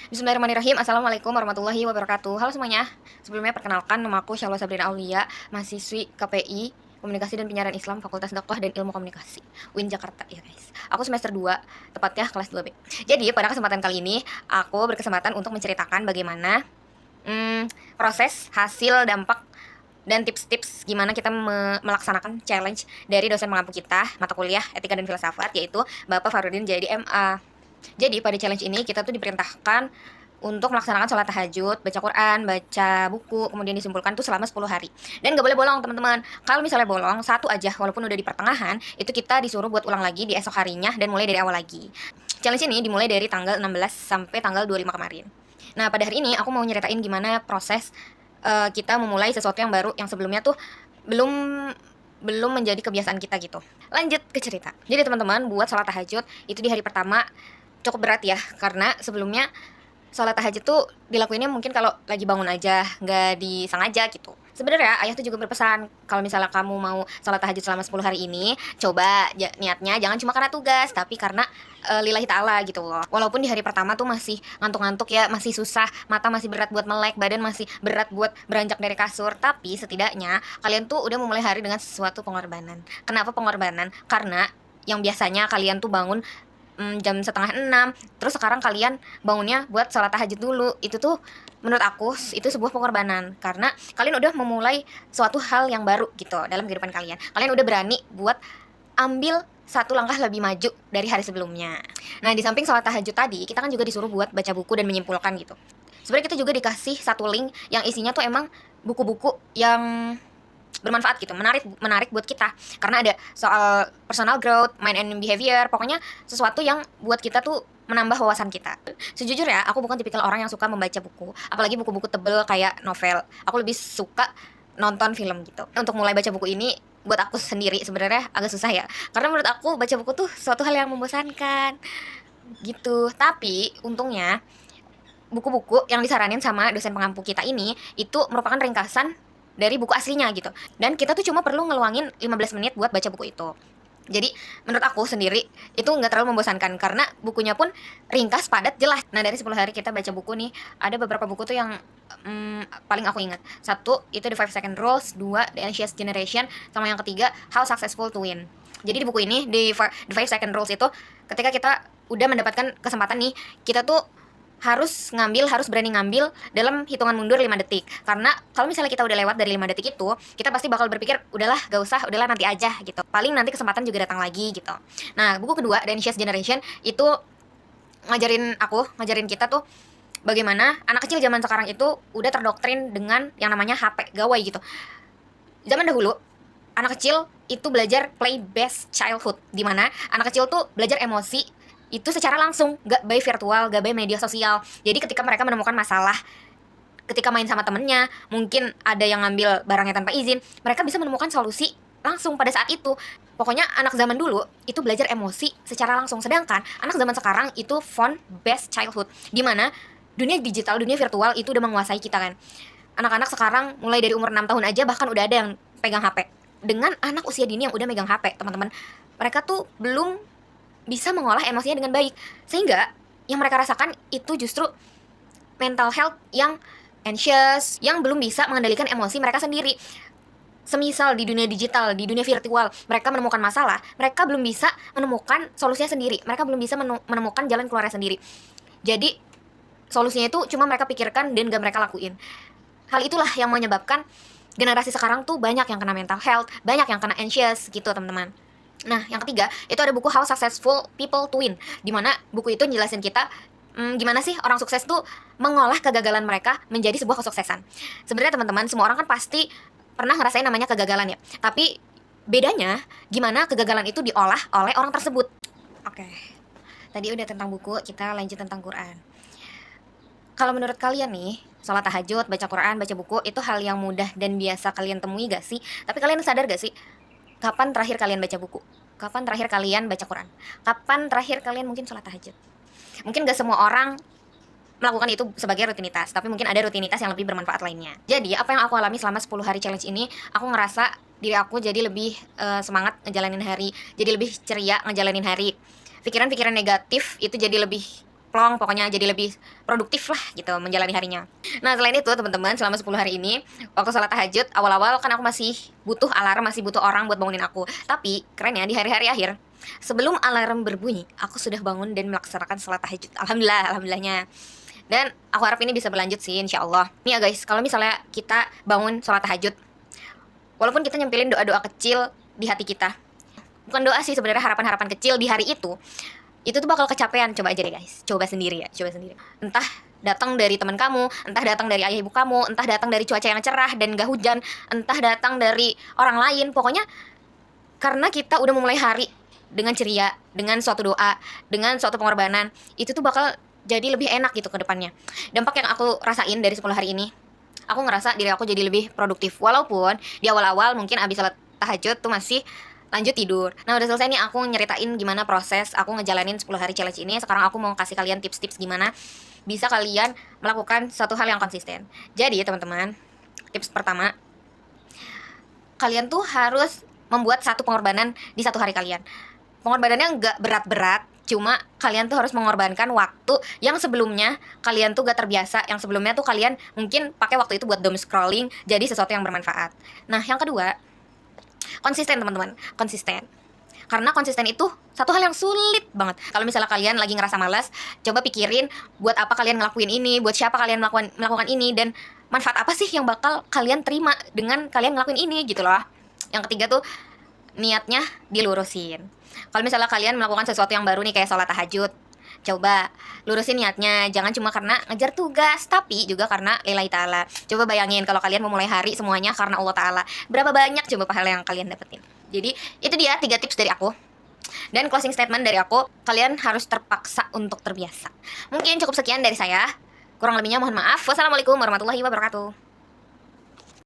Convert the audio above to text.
Bismillahirrahmanirrahim. Assalamualaikum warahmatullahi wabarakatuh. Halo semuanya. Sebelumnya perkenalkan, nama aku Syahla Sabrina Aulia, mahasiswi KPI Komunikasi dan Penyiaran Islam Fakultas Dakwah dan Ilmu Komunikasi UIN Jakarta ya guys. Aku semester 2, tepatnya kelas 2B. Jadi pada kesempatan kali ini aku berkesempatan untuk menceritakan bagaimana proses, hasil, dampak dan tips-tips gimana kita melaksanakan challenge dari dosen pengampu kita mata kuliah Etika dan Filsafat, yaitu Bapak Farudin Jadi MA. Jadi pada challenge ini kita tuh diperintahkan untuk melaksanakan sholat tahajud, baca Quran, baca buku, kemudian disimpulkan tuh selama 10 hari. Dan gak boleh bolong teman-teman. Kalau misalnya bolong, satu aja walaupun udah di pertengahan, itu kita disuruh buat ulang lagi di esok harinya dan mulai dari awal lagi. Challenge ini dimulai dari tanggal 16 sampai tanggal 25 kemarin. Nah pada hari ini aku mau nyeritain gimana proses kita memulai sesuatu yang baru yang sebelumnya tuh belum belum menjadi kebiasaan kita gitu. Lanjut ke cerita. Jadi teman-teman, buat sholat tahajud itu di hari pertama cukup berat ya, karena sebelumnya sholat tahajud tuh dilakuinnya mungkin kalau lagi bangun aja, nggak disengaja gitu. Sebenarnya ayah tuh juga berpesan kalau misalnya kamu mau sholat tahajud selama 10 hari ini, coba niatnya jangan cuma karena tugas, tapi karena lillahi ta'ala gitu loh. Walaupun di hari pertama tuh masih ngantuk-ngantuk ya, masih susah, mata masih berat buat melek, badan masih berat buat beranjak dari kasur, tapi setidaknya kalian tuh udah memulai hari dengan sesuatu pengorbanan. Kenapa pengorbanan? Karena yang biasanya kalian tuh bangun jam setengah 6, terus sekarang kalian bangunnya buat sholat tahajud dulu. Itu tuh menurut aku itu sebuah pengorbanan, karena kalian udah memulai suatu hal yang baru gitu dalam kehidupan kalian. Kalian udah berani buat ambil satu langkah lebih maju dari hari sebelumnya. Nah di samping sholat tahajud tadi, kita kan juga disuruh buat baca buku dan menyimpulkan gitu. Sebenarnya kita juga dikasih satu link yang isinya tuh emang buku-buku yang bermanfaat gitu, menarik buat kita, karena ada soal personal growth, mind and behavior, pokoknya sesuatu yang buat kita tuh menambah wawasan kita. Sejujurnya aku bukan tipikal orang yang suka membaca buku, apalagi buku-buku tebel kayak novel. Aku lebih suka nonton film gitu. Untuk mulai baca buku ini buat aku sendiri sebenarnya agak susah ya, karena menurut aku baca buku tuh suatu hal yang membosankan gitu. Tapi untungnya buku-buku yang disaranin sama dosen pengampu kita ini itu merupakan ringkasan dari buku aslinya gitu. Dan kita tuh cuma perlu ngeluangin 15 menit buat baca buku itu. Jadi menurut aku sendiri itu nggak terlalu membosankan, karena bukunya pun ringkas, padat, jelas. Nah dari 10 hari kita baca buku nih, ada beberapa buku tuh yang paling aku ingat. Satu itu The 5 Second Rules, dua The Anxious Generation, sama yang ketiga How Successful to Win. Jadi di buku ini, The 5 Second Rules itu ketika kita udah mendapatkan kesempatan nih, kita tuh harus berani ngambil dalam hitungan mundur 5 detik. Karena kalau misalnya kita udah lewat dari 5 detik itu, kita pasti bakal berpikir, udahlah gak usah, udahlah nanti aja gitu. Paling nanti kesempatan juga datang lagi gitu. Nah, buku kedua, The Anxious Generation, itu ngajarin kita tuh bagaimana anak kecil zaman sekarang itu udah terdoktrin dengan yang namanya HP gawai gitu. Zaman dahulu, anak kecil itu belajar play best childhood, dimana anak kecil tuh belajar emosi itu secara langsung, gak by virtual, gak by media sosial. Jadi ketika mereka menemukan masalah, ketika main sama temennya, mungkin ada yang ngambil barangnya tanpa izin, mereka bisa menemukan solusi langsung pada saat itu. Pokoknya anak zaman dulu itu belajar emosi secara langsung, sedangkan anak zaman sekarang itu phone based childhood, dimana dunia digital, dunia virtual itu udah menguasai kita kan. Anak-anak sekarang mulai dari umur 6 tahun aja bahkan udah ada yang pegang HP. Dengan anak usia dini yang udah megang HP, teman-teman, mereka tuh belum bisa mengolah emosinya dengan baik, sehingga yang mereka rasakan itu justru mental health yang anxious, yang belum bisa mengendalikan emosi mereka sendiri. Semisal di dunia digital, di dunia virtual, mereka menemukan masalah, mereka belum bisa menemukan solusinya sendiri, mereka belum bisa menemukan jalan keluarnya sendiri. Jadi solusinya itu cuma mereka pikirkan dan gak mereka lakuin. Hal itulah yang menyebabkan generasi sekarang tuh banyak yang kena mental health, banyak yang kena anxious gitu teman-teman. Nah, yang ketiga, itu ada buku How Successful People to Win, dimana buku itu njelasin kita gimana sih orang sukses tuh mengolah kegagalan mereka menjadi sebuah kesuksesan. Sebenarnya teman-teman, semua orang kan pasti pernah ngerasain namanya kegagalan ya. Tapi bedanya, gimana kegagalan itu diolah oleh orang tersebut. Oke, tadi udah tentang buku, kita lanjut tentang Quran. Kalau menurut kalian nih, sholat tahajud, baca Quran, baca buku, itu hal yang mudah dan biasa kalian temui gak sih? Tapi kalian sadar gak sih, kapan terakhir kalian baca buku? Kapan terakhir kalian baca Quran? Kapan terakhir kalian mungkin sholat tahajud? Mungkin gak semua orang melakukan itu sebagai rutinitas, tapi mungkin ada rutinitas yang lebih bermanfaat lainnya. Jadi, apa yang aku alami selama 10 hari challenge ini, aku ngerasa diri aku jadi lebih semangat ngejalanin hari, jadi lebih ceria ngejalanin hari. Pikiran-pikiran negatif itu jadi lebih plong, pokoknya jadi lebih produktif lah gitu menjalani harinya. Nah, selain itu teman-teman, selama 10 hari ini waktu sholat tahajud awal-awal kan aku masih butuh alarm, masih butuh orang buat bangunin aku. Tapi kerennya di hari-hari akhir sebelum alarm berbunyi, aku sudah bangun dan melaksanakan sholat tahajud. Alhamdulillah, alhamdulillahnya. Dan aku harap ini bisa berlanjut sih insya Allah. Nih ya guys, kalau misalnya kita bangun sholat tahajud, walaupun kita nyempilin doa-doa kecil di hati kita, bukan doa sih sebenarnya, harapan-harapan kecil di hari itu tuh bakal kecapean. Coba aja deh guys, coba sendiri ya, coba sendiri. Entah datang dari teman kamu, entah datang dari ayah ibu kamu, entah datang dari cuaca yang cerah dan gak hujan, entah datang dari orang lain, pokoknya karena kita udah memulai hari dengan ceria, dengan suatu doa, dengan suatu pengorbanan, itu tuh bakal jadi lebih enak gitu ke depannya. Dampak yang aku rasain dari 10 hari ini, aku ngerasa diri aku jadi lebih produktif. Walaupun di awal-awal mungkin abis salat tahajud tuh masih lanjut tidur. Nah, udah selesai nih aku nyeritain gimana proses aku ngejalanin 10 hari challenge ini. Sekarang aku mau kasih kalian tips-tips gimana bisa kalian melakukan suatu hal yang konsisten. Jadi teman-teman, tips pertama, kalian tuh harus membuat satu pengorbanan di satu hari kalian. Pengorbanannya nggak berat-berat, cuma kalian tuh harus mengorbankan waktu yang sebelumnya kalian tuh gak terbiasa, yang sebelumnya tuh kalian mungkin pakai waktu itu buat doom scrolling, jadi sesuatu yang bermanfaat. Nah, yang kedua, konsisten teman-teman, konsisten. Karena konsisten itu satu hal yang sulit banget. Kalau misalnya kalian lagi ngerasa malas, coba pikirin buat apa kalian ngelakuin ini, buat siapa kalian melakukan ini, dan manfaat apa sih yang bakal kalian terima dengan kalian ngelakuin ini gitu loh. Yang ketiga tuh, niatnya dilurusin. Kalau misalnya kalian melakukan sesuatu yang baru nih kayak sholat tahajud, coba lurusin niatnya. Jangan cuma karena ngejar tugas, tapi juga karena lillahi ta'ala. Coba bayangin kalau kalian memulai hari semuanya karena Allah Ta'ala, berapa banyak coba pahala yang kalian dapetin. Jadi itu dia 3 tips dari aku. Dan closing statement dari aku, kalian harus terpaksa untuk terbiasa. Mungkin cukup sekian dari saya. Kurang lebihnya mohon maaf. Wassalamualaikum warahmatullahi wabarakatuh.